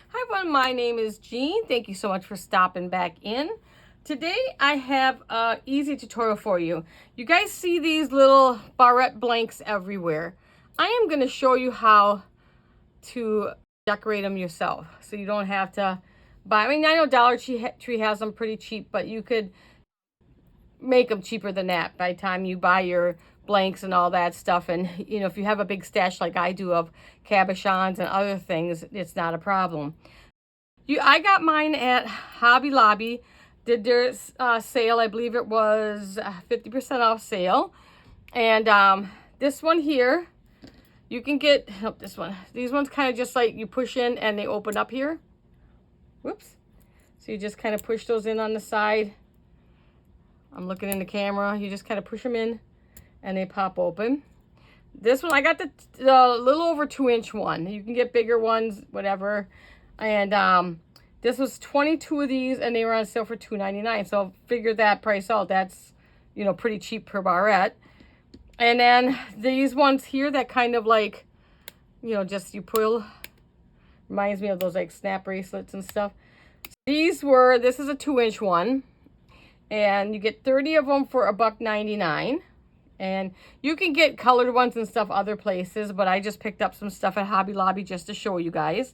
Hi everyone, my name is Jean. Thank you so much for stopping back in. Today I have an easy tutorial for you. You guys see these little barrette blanks everywhere. I am going to show you how to decorate them yourself. So you don't have to buy, I mean I know Dollar Tree has them pretty cheap, but you could make them cheaper than that by the time you buy your blanks and all that stuff. And you know, if you have a big stash like I do of cabochons and other things, it's not a problem. I got mine at Hobby Lobby. Did their sale, I believe it was 50% off sale. And this one here, you can get, this one. These ones kind of just like you push in and they open up here. Whoops. So you just kind of push those in on the side. I'm looking in the camera. You just kind of push them in and they pop open. This one, I got the little over 2-inch one. You can get bigger ones, whatever. And this was 22 of these and they were on sale for $2.99. So figure that price out. That's, you know, pretty cheap per barrette. And then these ones here that kind of like, you know, just you pull, reminds me of those like snap bracelets and stuff. This is a 2-inch one. And you get 30 of them for $1.99. And you can get colored ones and stuff other places, but I just picked up some stuff at Hobby Lobby just to show you guys.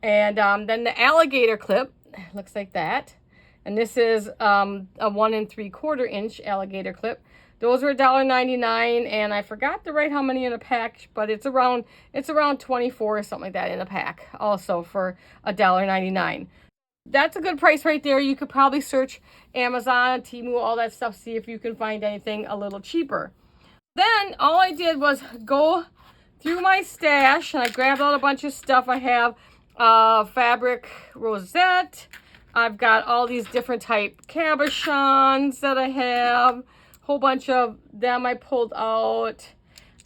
And then the alligator clip looks like that. And this is a 1 3/4 inch alligator clip. Those were $1.99, and I forgot to write how many in a pack, but it's around 24 or something like that in a pack, also for $1.99. That's a good price right there. You could probably search Amazon, Temu, all that stuff, see if you can find anything a little cheaper. Then all I did was go through my stash and I grabbed out a bunch of stuff. I have fabric rosette. I've got all these different type cabochons that I have. Whole bunch of them I pulled out.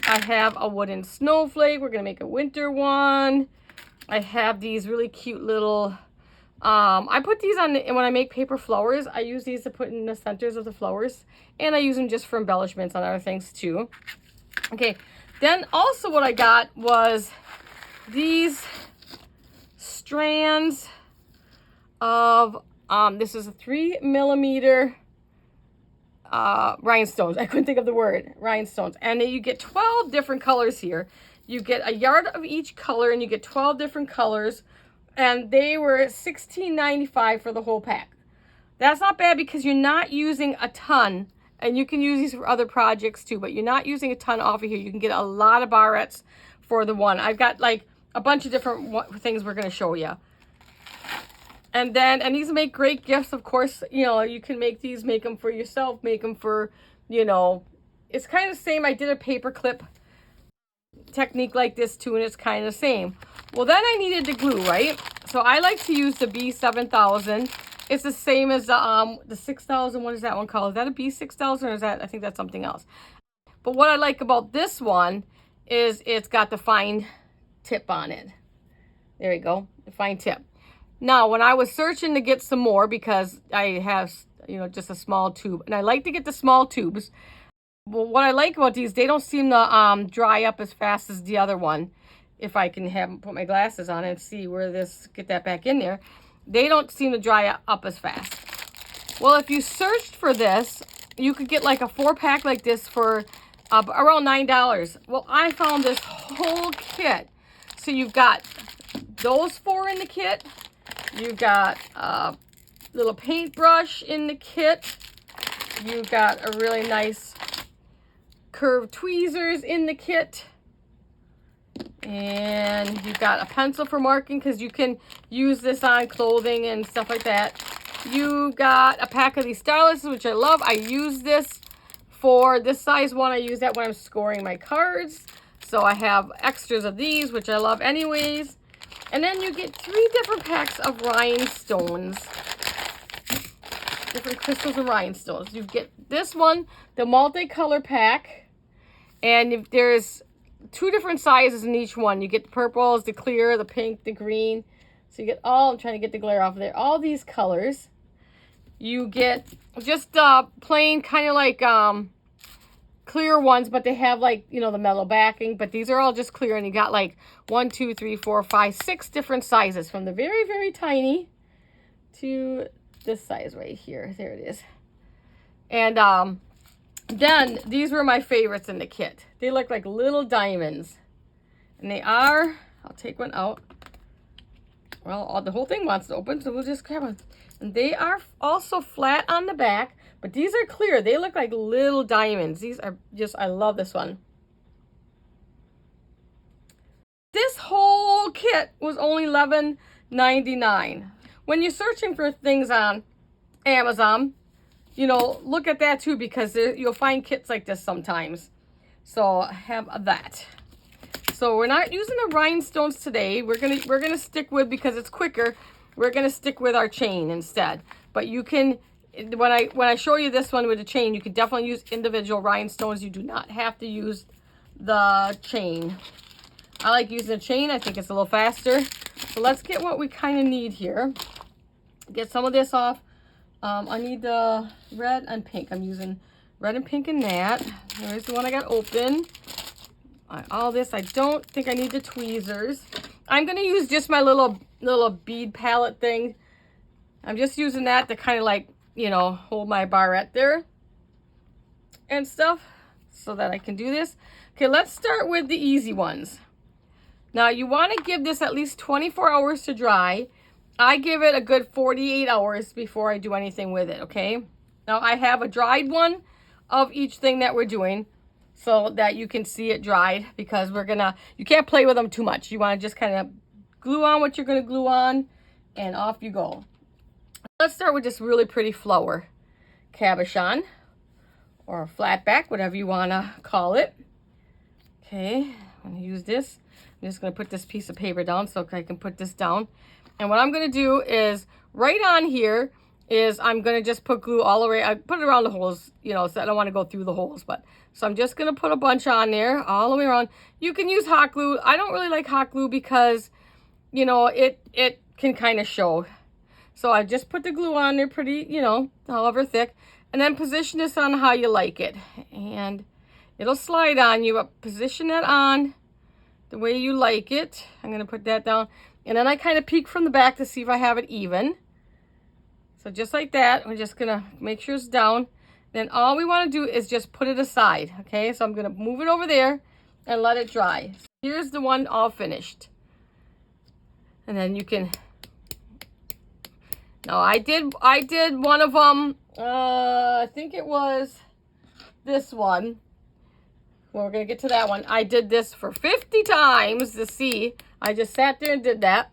I have a wooden snowflake. We're going to make a winter one. I have these really cute little... I put these on when I make paper flowers. I use these to put in the centers of the flowers, and I use them just for embellishments on other things too. Okay, then also what I got was these strands of this is a 3mm rhinestones. I couldn't think of the word, rhinestones. And then you get 12 different colors here. You get a yard of each color, and you get 12 different colors. And they were $16.95 for the whole pack. That's not bad because you're not using a ton. And you can use these for other projects too, but you're not using a ton off of here. You can get a lot of barrettes for the one. I've got like a bunch of different things we're going to show you. And these make great gifts, of course. You know, you can make these, make them for yourself, make them for, you know, it's kind of the same. I did a paper clip technique like this too, and it's kind of the same. Well, then I needed the glue, right? So I like to use the B7000. It's the same as the 6000. What is that one called? Is that a B6000 or is that, I think that's something else. But what I like about this one is it's got the fine tip on it. There you go, the fine tip. Now, when I was searching to get some more, because I have, you know, just a small tube, and I like to get the small tubes. Well, what I like about these, they don't seem to dry up as fast as the other one. If I can put my glasses on and see where get that back in there. They don't seem to dry up as fast. Well, if you searched for this, you could get like a 4-pack like this for around $9. Well, I found this whole kit. So you've got those 4 in the kit. You've got a little paintbrush in the kit. You've got a really nice curved tweezers in the kit. And you've got a pencil for marking because you can use this on clothing and stuff like that. You got a pack of these styluses, which I love. I use this for this size one. I use that when I'm scoring my cards. So I have extras of these, which I love anyways. And then you get 3 different packs of rhinestones. Different crystals and rhinestones. You get this one, the multicolor pack. And there's 2 different sizes in each one. You get the purples, the clear, the pink, the green. So you get all, I'm trying to get the glare off of there, all these colors. You get just plain kind of like clear ones, but they have like, you know, the metal backing, but these are all just clear, and you got like 1, 2, 3, 4, 5, 6 different sizes, from the very, very tiny to this size right here. There it is. And then these were my favorites in the kit. They look like little diamonds, and they are, I'll take one out. Well, the whole thing wants to open, so we'll just grab one. And they are also flat on the back, but these are clear. They look like little diamonds. These are just, I love this one. This whole kit was only $11.99. When you're searching for things on Amazon, you know, look at that too, because you'll find kits like this sometimes. So have that. So we're not using the rhinestones today. We're gonna stick with, because it's quicker, we're gonna stick with our chain instead. But you can, when I show you this one with the chain, you can definitely use individual rhinestones. You do not have to use the chain. I like using the chain. I think it's a little faster. So let's get what we kind of need here. Get some of this off. I need the red and pink. I'm using red and pink in that. There's the one I got open. All this, I don't think I need the tweezers. I'm going to use just my little bead palette thing. I'm just using that to kind of like, you know, hold my barrette there and stuff so that I can do this. Okay, let's start with the easy ones. Now, you want to give this at least 24 hours to dry. I give it a good 48 hours before I do anything with it, okay? Now, I have a dried one of each thing that we're doing, so that you can see it dried, because you can't play with them too much. You want to just kind of glue on what you're going to glue on, and off you go. Let's start with this really pretty flower cabochon, or flat back, whatever you want to call it. Okay, I'm going to use this. I'm just going to put this piece of paper down so I can put this down. And what I'm going to do is, right on here, I'm going to just put glue all the way. I put it around the holes, you know, so I don't want to go through the holes. So I'm just going to put a bunch on there all the way around. You can use hot glue. I don't really like hot glue because, you know, it can kind of show. So I just put the glue on there pretty, you know, however thick. And then position this on how you like it. And it'll slide on you, but position it on the way you like it. I'm going to put that down. And then I kind of peek from the back to see if I have it even. So just like that, we're just gonna make sure it's down. Then all we want to do is just put it aside, okay? So I'm gonna move it over there and let it dry. So here's the one all finished. And then you can, now I did one of them, I think it was this one. Well, we're gonna get to that one. I did this for 50 times to see. I just sat there and did that,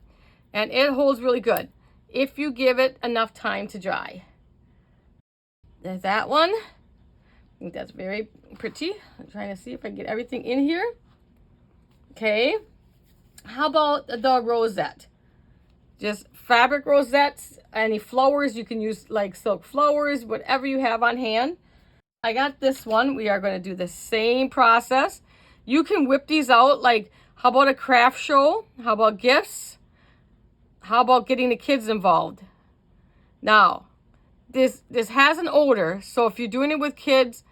and it holds really good if you give it enough time to dry. There's that one. I think that's very pretty. I'm trying to see if I can get everything in here. Okay. How about the rosette? Just fabric rosettes. Any flowers, you can use like silk flowers, whatever you have on hand. I got this one. We are going to do the same process. You can whip these out. Like, how about a craft show? How about gifts? How about getting the kids involved? Now, this has an odor, so if you're doing it with kids,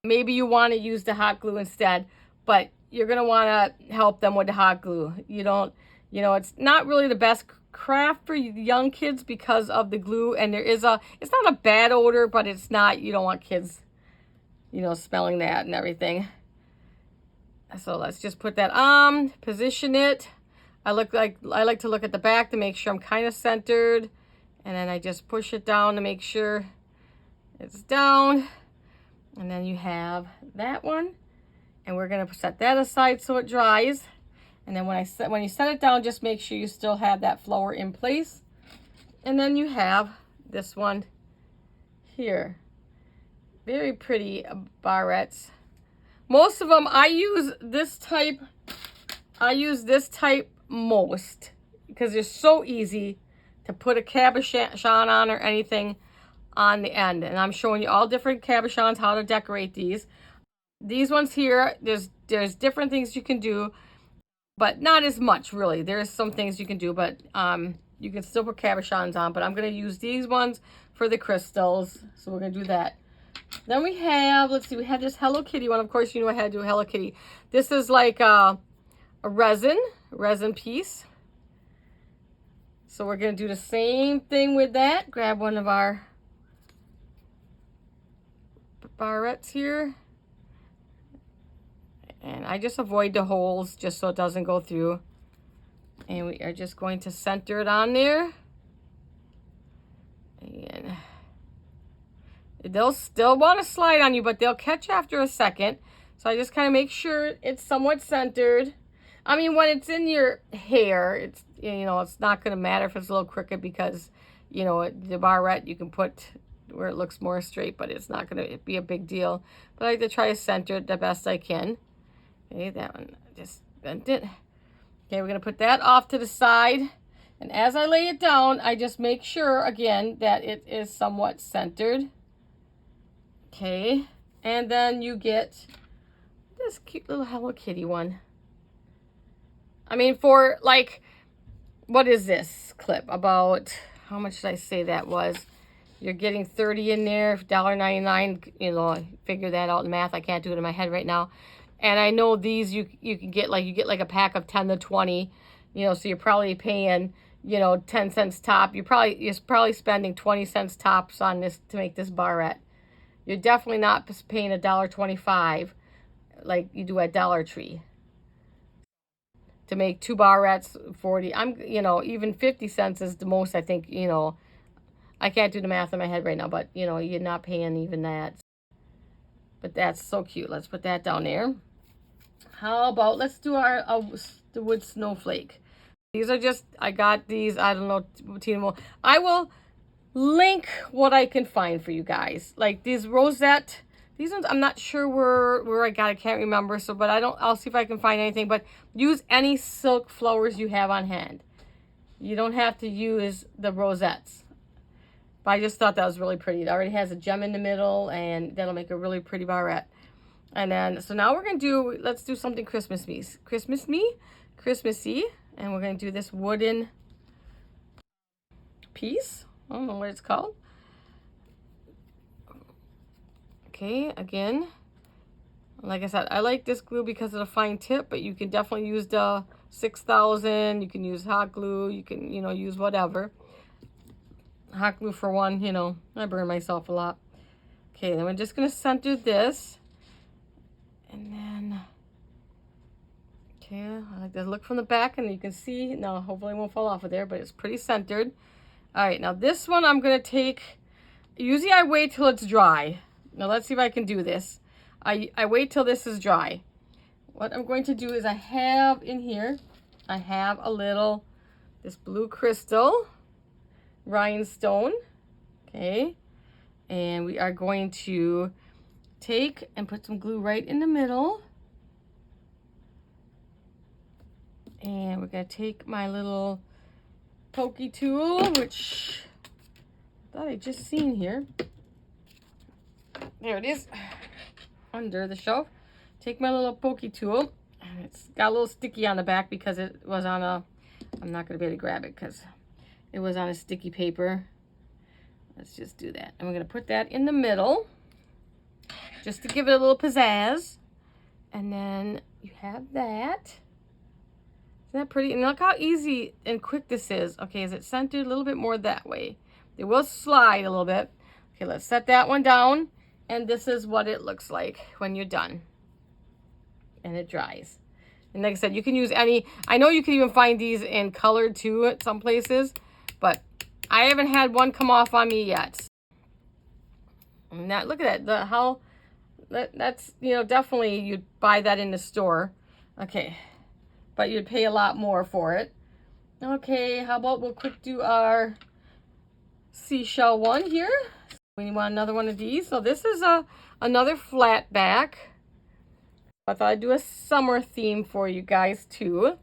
maybe you want to use the hot glue instead, but you're going to want to help them with the hot glue. You don't, you know, it's not really the best craft for young kids because of the glue, and it's not a bad odor, but it's not, you don't want kids, you know, smelling that and everything. So let's just put that on, position it. I like to look at the back to make sure I'm kind of centered, and then I just push it down to make sure it's down. And then you have that one, and we're gonna set that aside so it dries. And then when you set it down, just make sure you still have that flower in place. And then you have this one here. Very pretty barrettes. Most of them, I use this type most because they're so easy to put a cabochon on or anything on the end. And I'm showing you all different cabochons, how to decorate these. These ones here, there's different things you can do, but not as much really. There's some things you can do, but you can still put cabochons on, but I'm going to use these ones for the crystals. So we're going to do that. Then we have, let's see, we have this Hello Kitty one. Of course, you know I had to do a Hello Kitty. This is like a resin piece. So we're going to do the same thing with that. Grab one of our barrettes here. And I just avoid the holes just so it doesn't go through. And we are just going to center it on there. And they'll still want to slide on you, but they'll catch after a second. So I just kind of make sure it's somewhat centered. I mean, when it's in your hair, it's, you know, it's not going to matter if it's a little crooked because, you know, the barrette you can put where it looks more straight, but it's not going to be a big deal. But I like to try to center it the best I can. Okay, that one, just bent it. Okay, we're going to put that off to the side. And as I lay it down, I just make sure, again, that it is somewhat centered. Okay, and then you get this cute little Hello Kitty one. I mean, for like, what is this clip? About, how much did I say that was? You're getting 30 in there, $1.99, you know, figure that out in math. I can't do it in my head right now. And I know these you can get like, you get like a pack of 10 to 20, you know, so you're probably paying, you know, 10 cents top. You're probably spending 20 cents tops on this to make this barrette. You're definitely not paying $1.25 like you do at Dollar Tree to make 2 barrettes. 40. You know, even 50 cents is the most, I think, you know. I can't do the math in my head right now, but, you know, you're not paying even that. But that's so cute. Let's put that down there. How about, let's do the wood snowflake. These are just, I got these, I don't know, I will link what I can find for you guys. Like these rosette, these ones I'm not sure where I got, I can't remember. So, but I'll see if I can find anything. But use any silk flowers you have on hand. You don't have to use the rosettes. But I just thought that was really pretty. It already has a gem in the middle, and that'll make a really pretty barrette. And then, so now we're gonna do, let's do something Christmassy, and we're gonna do this wooden piece. I don't know what it's called. Okay, again, like I said, I like this glue because of the fine tip, but you can definitely use the 6000. You can use hot glue. You can, you know, use whatever. Hot glue for one, you know, I burn myself a lot. Okay, then we're just gonna center this, and then, okay, I like to look from the back, and you can see now. Hopefully, it won't fall off of there, but it's pretty centered. All right, now this one I'm gonna take. Usually, I wait till it's dry. Now let's see if I can do this. I wait till this is dry. What I'm going to do is I have in here, I have a little, this blue crystal rhinestone, okay, and we are going to take and put some glue right in the middle, and we're going to take my little pokey tool, which I thought I just seen here. There it is, under the shelf. Take my little pokey tool, and it's got a little sticky on the back because it was on a, I'm not going to be able to grab it because it was on a sticky paper. Let's just do that. And we're going to put that in the middle just to give it a little pizzazz. And then you have that. Isn't that pretty? And look how easy and quick this is. Okay, is it centered? A little bit more that way. It will slide a little bit. Okay, let's set that one down. And this is what it looks like when you're done. And it dries. And like I said, you can use any, I know you can even find these in colored too at some places. But I haven't had one come off on me yet. And that, look at that, that's, you know, definitely you'd buy that in the store. Okay, but you'd pay a lot more for it. Okay, how about we'll quick do our seashell one here. We want another one of these. So this is another flat back. I thought I'd do a summer theme for you guys too.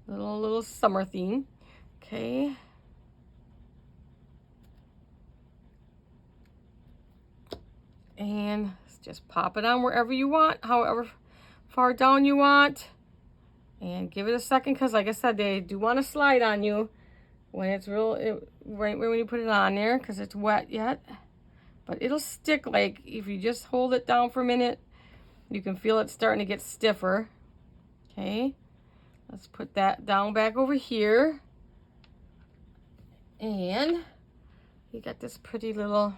Little summer theme. Okay. And just pop it on wherever you want, however far down you want. And give it a second, because like I said, they do want to slide on you when it's right when you put it on there, because it's wet yet. but it'll stick. Like if you just hold it down for a minute, you can feel it starting to get stiffer. Okay, let's put that down back over here. And you got this pretty little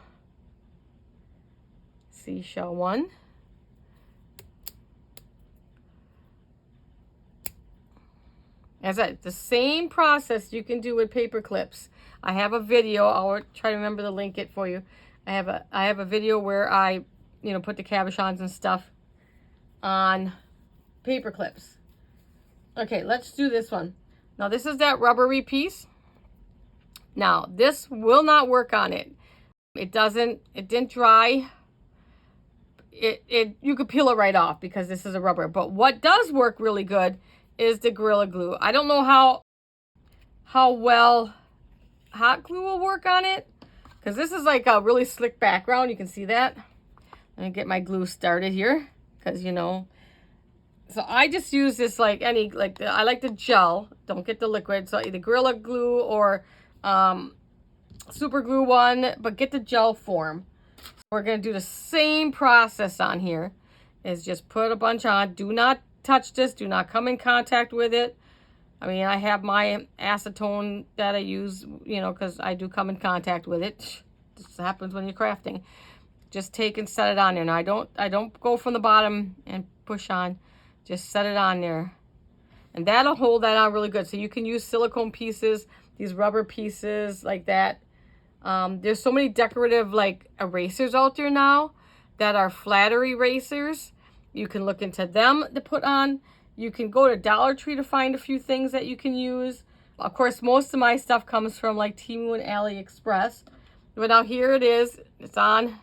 seashell one. As the same process you can do with paper clips. I have a video. I'll try to remember to link it for you. I have a video where I, put the cabochons and stuff on paper clips. Okay, let's do this one. Now this is that rubbery piece. Now this will not work on it. It didn't dry. You could peel it right off because this is a rubber. But what does work really good is the Gorilla Glue. I don't know how well hot glue will work on it, because this is like a really slick background. You can see that. Let me get my glue started here, because so I just use this I like the gel. Don't get the liquid. So either Gorilla Glue or super glue one, but get the gel form. So we're gonna do the same process on here. Is just put a bunch on. Do not touch this. Do not come in contact with it. I mean, I have my acetone that I use, because I do come in contact with it. This happens when you're crafting. Just take and set it on there. Now I don't go from the bottom and push on. Just set it on there. And that'll hold that on really good. So you can use silicone pieces, these rubber pieces like that. There's so many decorative erasers out there now that are flatter erasers. You can look into them to put on. You can go to Dollar Tree to find a few things that you can use. Of course, most of my stuff comes from Temu and AliExpress. But now here it is. It's on.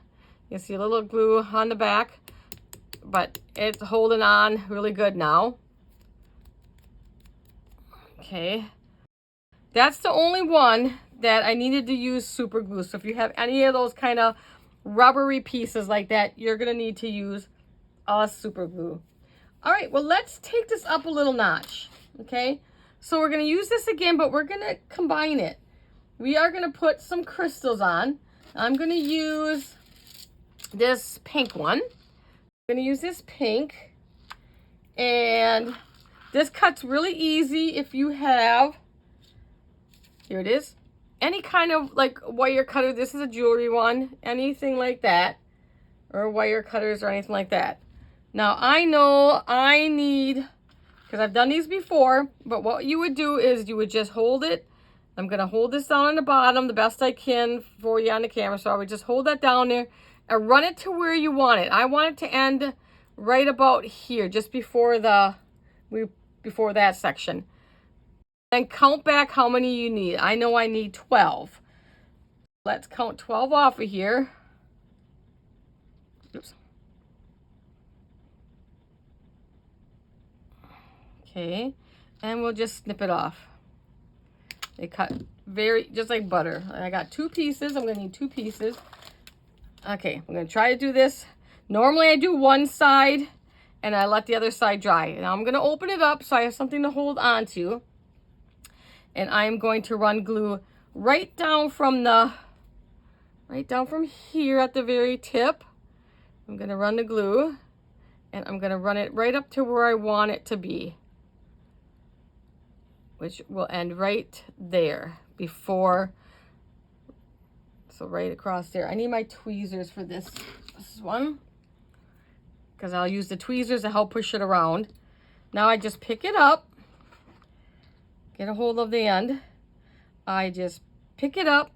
You see a little glue on the back. But it's holding on really good now. Okay. That's the only one that I needed to use super glue. So if you have any of those kind of rubbery pieces like that, you're going to need to use super glue. All right, well, let's take this up a little notch. Okay, so we're going to use this again, but we're going to combine it. We are going to put some crystals on. I'm going to use this pink one. I'm going to use this pink, and this cuts really easy if you have, here it is, any kind of wire cutter. This is a jewelry one, anything like that, or wire cutters or anything like that. Now, I know I need, because I've done these before, but what you would do is you would just hold it. I'm going to hold this down on the bottom the best I can for you on the camera. So I would just hold that down there and run it to where you want it. I want it to end right about here, just before before that section. Then count back how many you need. I know I need 12. Let's count 12 off of here. Oops. Okay, and we'll just snip it off. They cut just like butter. I got 2 pieces. I'm gonna need 2 pieces. Okay, I'm gonna try to do this. Normally I do one side and I let the other side dry. Now I'm gonna open it up so I have something to hold on to. And I'm going to run glue right down from here at the very tip. I'm gonna run the glue and I'm gonna run it right up to where I want it to be, which will end right there so right across there. I need my tweezers for this one, because I'll use the tweezers to help push it around. Now I just pick it up, get a hold of the end. I just pick it up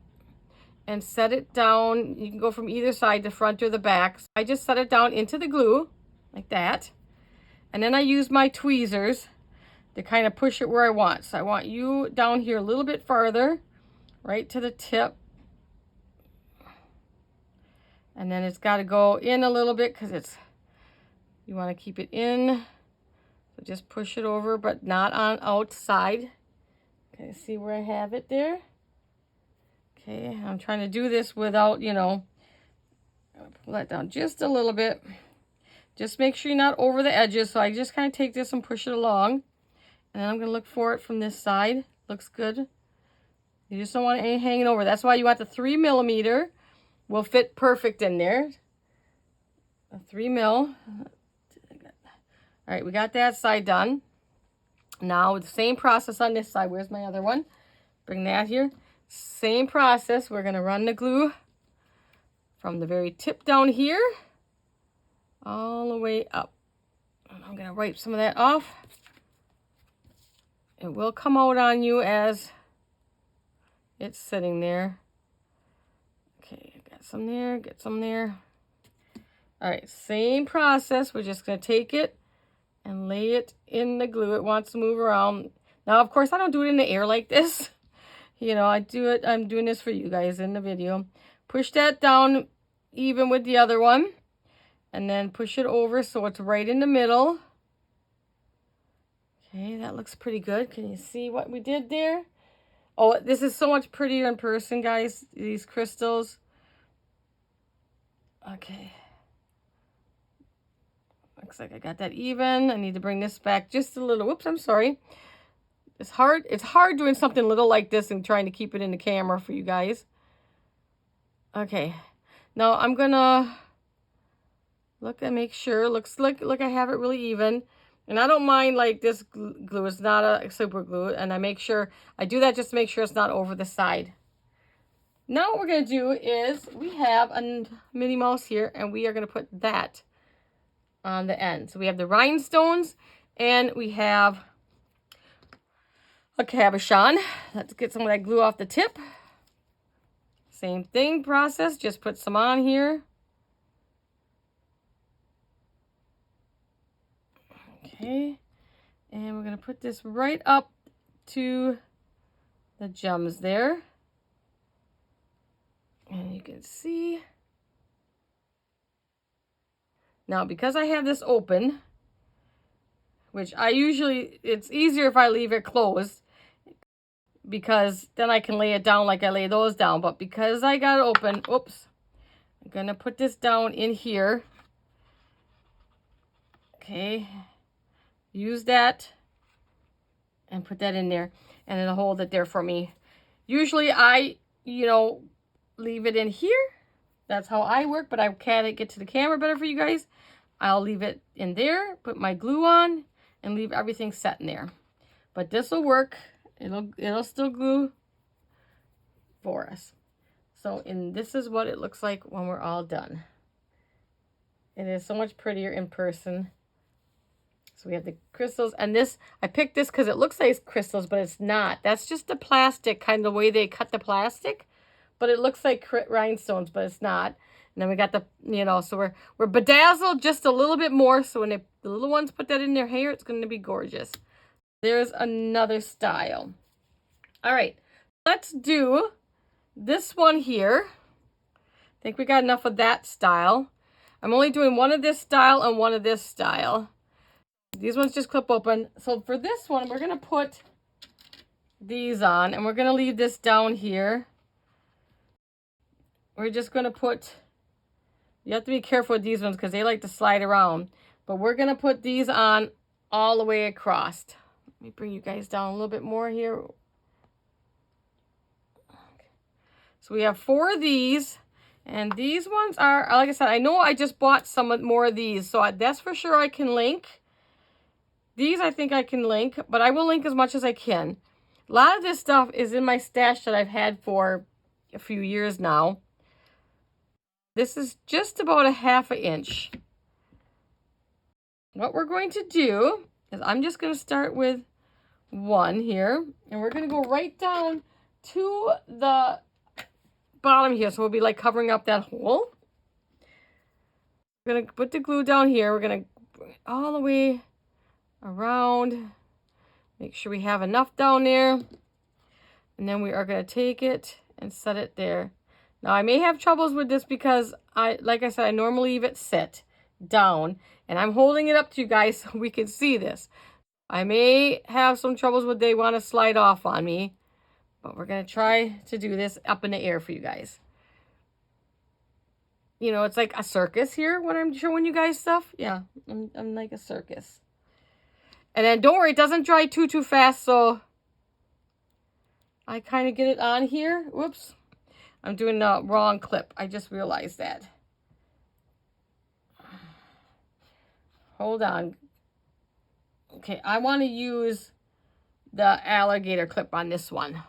and set it down. You can go from either side, the front or the back. So I just set it down into the glue like that. And then I use my tweezers to kind of push it where I want. So I want you down here a little bit farther, right to the tip. And then it's got to go in a little bit because you want to keep it in. So just push it over, but not on outside. Okay, see where I have it there? Okay, I'm trying to do this without, pull that down just a little bit. Just make sure you're not over the edges. So I just kind of take this and push it along. And then I'm going to look for it from this side. Looks good. You just don't want any hanging over. That's why you want the 3mm. will fit perfect in there. A 3 mil. All right, we got that side done. Now the same process on this side. Where's my other one? Bring that here. Same process. We're going to run the glue from the very tip down here all the way up. I'm going to wipe some of that off. It will come out on you as it's sitting there. Okay, got some there, get some there. All right, same process. We're just going to take it and lay it in the glue. It wants to move around. Now, of course, I don't do it in the air like this. You know, I'm doing this for you guys in the video. Push that down even with the other one. And then push it over so it's right in the middle. Okay, that looks pretty good. Can you see what we did there? Oh, this is so much prettier in person, guys. These crystals. Okay. Looks like I got that even. I need to bring this back just a little. Whoops, I'm sorry. It's hard doing something little like this and trying to keep it in the camera for you guys. Okay. Now I'm gonna look and make sure. Looks like I have it really even. And I don't mind like this glue. It's not a super glue. And I make sure, I do that just to make sure it's not over the side. Now what we're going to do is we have a Minnie Mouse here. And we are going to put that on the end. So we have the rhinestones. And we have a cabochon. Let's get some of that glue off the tip. Same thing process. Just put some on here. Okay, and we're going to put this right up to the gems there. And you can see. Now, because I have this open, which it's easier if I leave it closed, because then I can lay it down like I lay those down. But because I got it open, oops, I'm going to put this down in here. Okay. Use that and put that in there, and it'll hold it there for me. Usually I, leave it in here. That's how I work, but I can't get to the camera better for you guys. I'll leave it in there, put my glue on, and leave everything set in there. But this will work. It'll still glue for us. So, and this is what it looks like when we're all done. It is so much prettier in person. So we have the crystals, and this, I picked this because it looks like it's crystals, but it's not. That's just the plastic, kind of the way they cut the plastic, but it looks like rhinestones, but it's not. And then we got the, so we're bedazzled just a little bit more, so when the little ones put that in their hair, it's going to be gorgeous. There's another style. All right, let's do this one here. I think we got enough of that style. I'm only doing one of this style and one of this style. These ones just clip open. So for this one, we're going to put these on, and we're going to leave this down here. We're just going to put, you have to be careful with these ones because they like to slide around. But we're going to put these on all the way across. Let me bring you guys down a little bit more here. Okay. So we have 4 of these. And these ones are, like I said, I know I just bought some more of these. So that's for sure I can link. These I think I can link, but I will link as much as I can. A lot of this stuff is in my stash that I've had for a few years now. This is just about a 1/2 inch. What we're going to do is I'm just going to start with one here, and we're going to go right down to the bottom here. So we'll be like covering up that hole. We're going to put the glue down here. We're going to bring it all the way around. Make sure we have enough down there. And then we are going to take it and set it there. Now I may have troubles with this because like I said, I normally leave it sit down. And I'm holding it up to you guys so we can see this. I may have some troubles with they want to slide off on me. But we're going to try to do this up in the air for you guys. It's like a circus here when I'm showing you guys stuff. Yeah, I'm like a circus. And then don't worry, it doesn't dry too fast, so I kind of get it on here. Whoops. I'm doing the wrong clip. I just realized that. Hold on. Okay, I want to use the alligator clip on this one.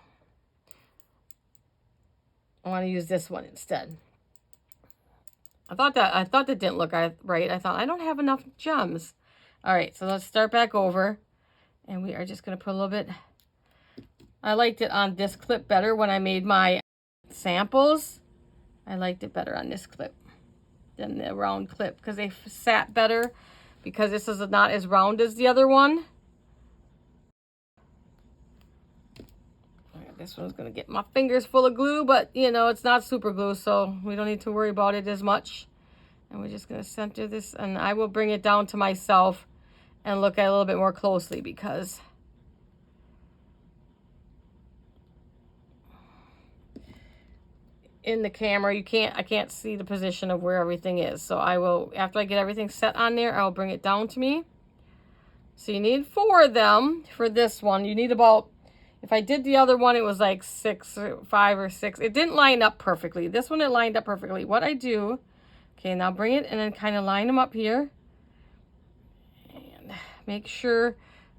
I want to use this one instead. I thought that didn't look right. I thought I don't have enough gems. All right, so let's start back over. And we are just going to put a little bit. I liked it on this clip better when I made my samples. I liked it better on this clip than the round clip because they sat better, because this is not as round as the other one. This one's going to get my fingers full of glue, but you know, it's not super glue, so we don't need to worry about it as much. And we're just going to center this, and I will bring it down to myself and look at it a little bit more closely, because in the camera I can't see the position of where everything is. So I will, after I get everything set on there, I'll bring it down to me. So you need 4 of them for this one. You need about, if I did the other one, it was like 5 or 6. It didn't line up perfectly. This one, it lined up perfectly. What I do, okay, now bring it and then kind of line them up here. And make sure,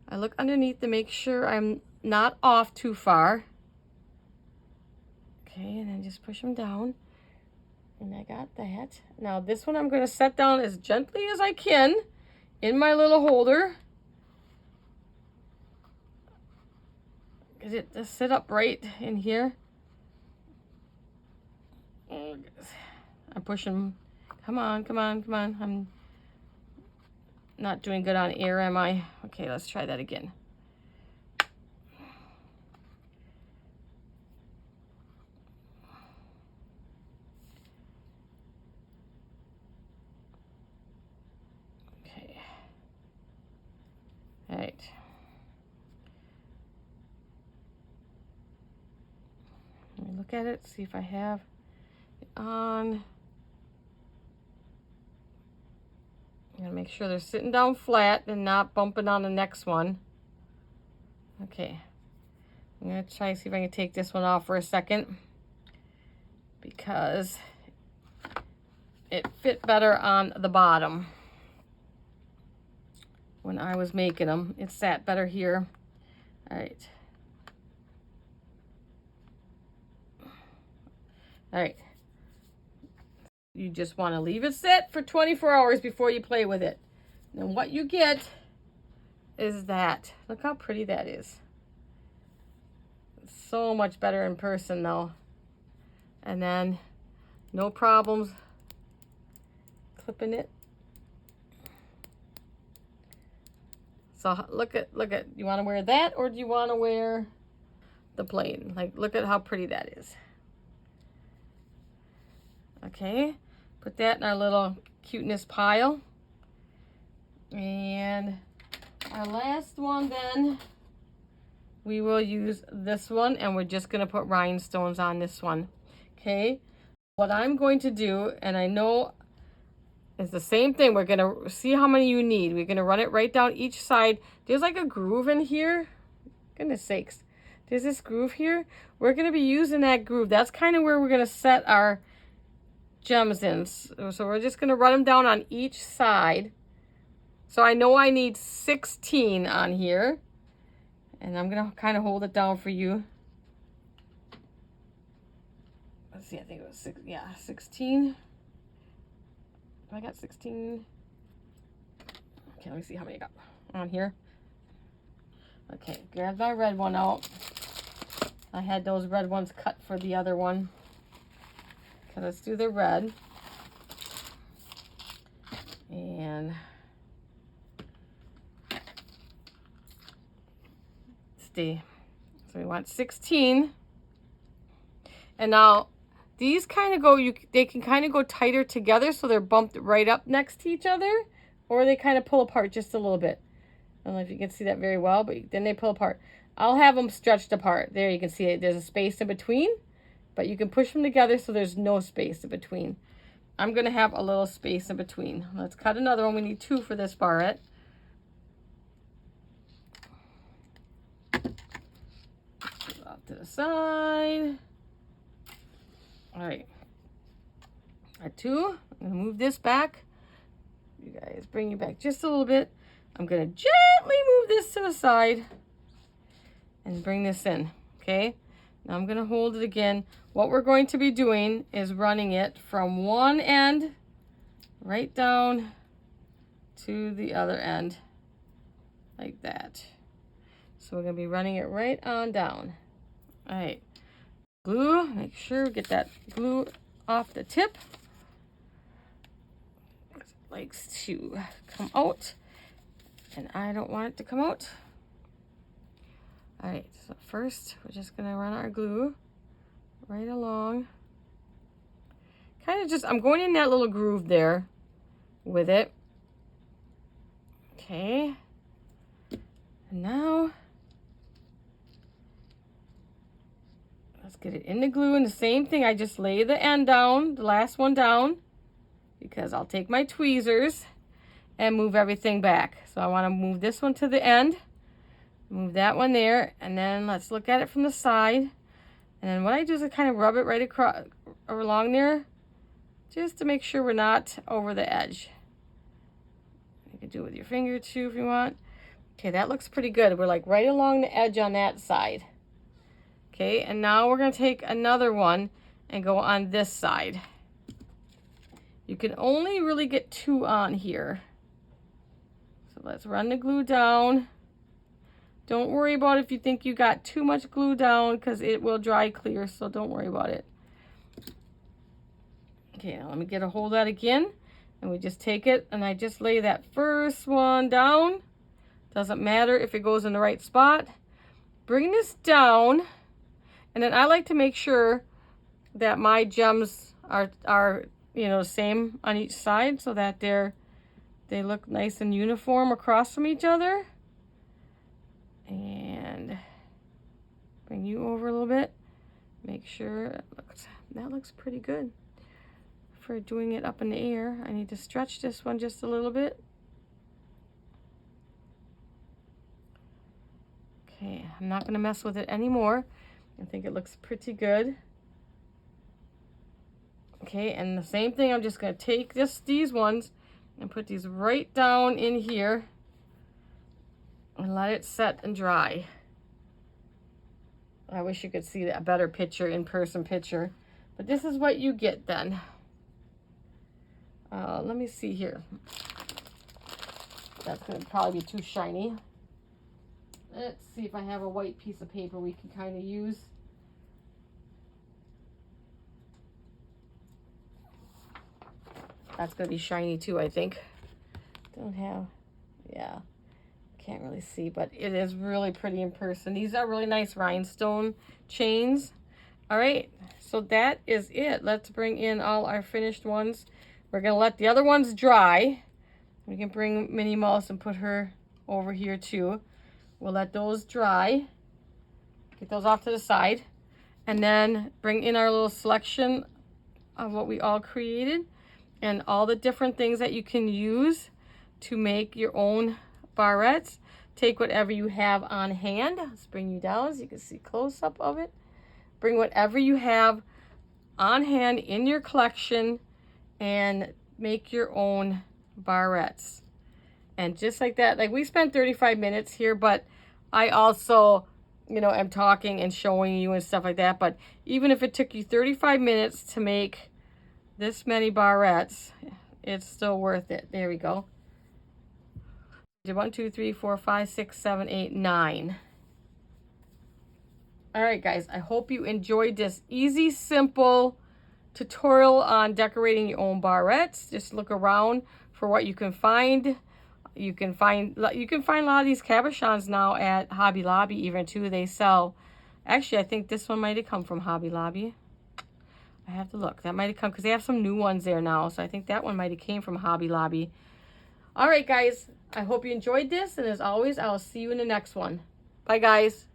I look underneath to make sure I'm not off too far. Okay, and then just push them down. And I got that. Now this one I'm going to set down as gently as I can in my little holder. Get it to sit up right in here. I'm pushing. Come on, come on, come on. I'm not doing good on air, am I? Okay, let's try that again. Okay. All right. Let me look at it, see if I have it on. I'm gonna make sure they're sitting down flat and not bumping on the next one. Okay, I'm gonna try to see if I can take this one off for a second, because it fit better on the bottom when I was making them. It sat better here. All right. All right. You just want to leave it sit for 24 hours before you play with it. And what you get is that. Look how pretty that is. It's so much better in person though. And then no problems clipping it. So look at, you want to wear that, or do you want to wear the plain? Like, look at how pretty that is. Okay. Put that in our little cuteness pile. And our last one then, we will use this one, and we're just going to put rhinestones on this one. Okay. What I'm going to do, and I know it's the same thing, we're going to see how many you need. We're going to run it right down each side. There's like a groove in here. Goodness sakes. There's this groove here. We're going to be using that groove. That's kind of where we're going to set our gems in. So we're just going to run them down on each side. So I know I need 16 on here, and I'm going to kind of hold it down for you. Let's see, I think it was 16. I got 16. Okay, let me see how many I got on here. Okay, grab my red one out. I had those red ones cut for the other one. Okay, let's do the red. And stay. So we want 16. And now these kind of go, they can kind of go tighter together, so they're bumped right up next to each other, or they kind of pull apart just a little bit. I don't know if you can see that very well, but then they pull apart. I'll have them stretched apart. There you can see it. There's a space in between, but you can push them together so there's no space in between. I'm going to have a little space in between. Let's cut another one. We need 2 for this barrette. Off to the side. All right. At 2, I'm gonna move this back. You guys, bring you back just a little bit. I'm gonna gently move this to the side and bring this in, okay? Now I'm gonna hold it again. What we're going to be doing is running it from one end right down to the other end, like that. So we're gonna be running it right on down. All right, glue, make sure we get that glue off the tip. It likes to come out, and I don't want it to come out. All right, so first we're just gonna run our glue right along. Kind of just, I'm going in that little groove there with it. Okay, and now let's get it in the glue, and the same thing, I just lay the end down, the last one down, because I'll take my tweezers and move everything back. So I want to move this one to the end, move that one there, and then let's look at it from the side. And then what I do is I kind of rub it right across along there, just to make sure we're not over the edge. You can do it with your finger too if you want. Okay, that looks pretty good. We're like right along the edge on that side. Okay, and now we're going to take another one and go on this side. You can only really get 2 on here. So let's run the glue down. Don't worry about if you think you got too much glue down, because it will dry clear, so don't worry about it. Okay, now let me get a hold of that again. And we just take it, and I just lay that first one down. Doesn't matter if it goes in the right spot. Bring this down, and then I like to make sure that my gems are you know, the same on each side, so that they look nice and uniform across from each other. And bring you over a little bit. Make sure that looks pretty good. For doing it up in the air, I need to stretch this one just a little bit. Okay, I'm not going to mess with it anymore. I think it looks pretty good. Okay, and the same thing, I'm just going to take these ones and put these right down in here and let it set and dry. I wish you could see a better picture, in-person picture, but this is what you get then. Let me see here. That's going to probably be too shiny. Let's see if I have a white piece of paper we can kind of use. That's going to be shiny too, I think. Don't have, yeah, can't really see, but it is really pretty in person. These are really nice rhinestone chains. All right, so that is it. Let's bring in all our finished ones. We're going to let the other ones dry. We can bring Minnie Mouse and put her over here too. We'll let those dry. Get those off to the side. And then bring in our little selection of what we all created and all the different things that you can use to make your own barrettes. Take whatever you have on hand. Let's bring you down so you can see close up of it. Bring whatever you have on hand in your collection and make your own barrettes. And just like that, like we spent 35 minutes here, but I also, you know, am talking and showing you and stuff like that. But even if it took you 35 minutes to make this many barrettes, it's still worth it. There we go. 1, 2, 3, 4, 5, 6, 7, 8, 9. All right, guys, I hope you enjoyed this easy, simple tutorial on decorating your own barrettes. Just look around for what you can find. You can find a lot of these cabochons now at Hobby Lobby even too. They sell, actually I think this one might have come from Hobby Lobby. I have to look. That might have come because they have some new ones there now. So I think that one might have came from Hobby Lobby. All right, guys, I hope you enjoyed this, and as always, I'll see you in the next one. Bye, guys.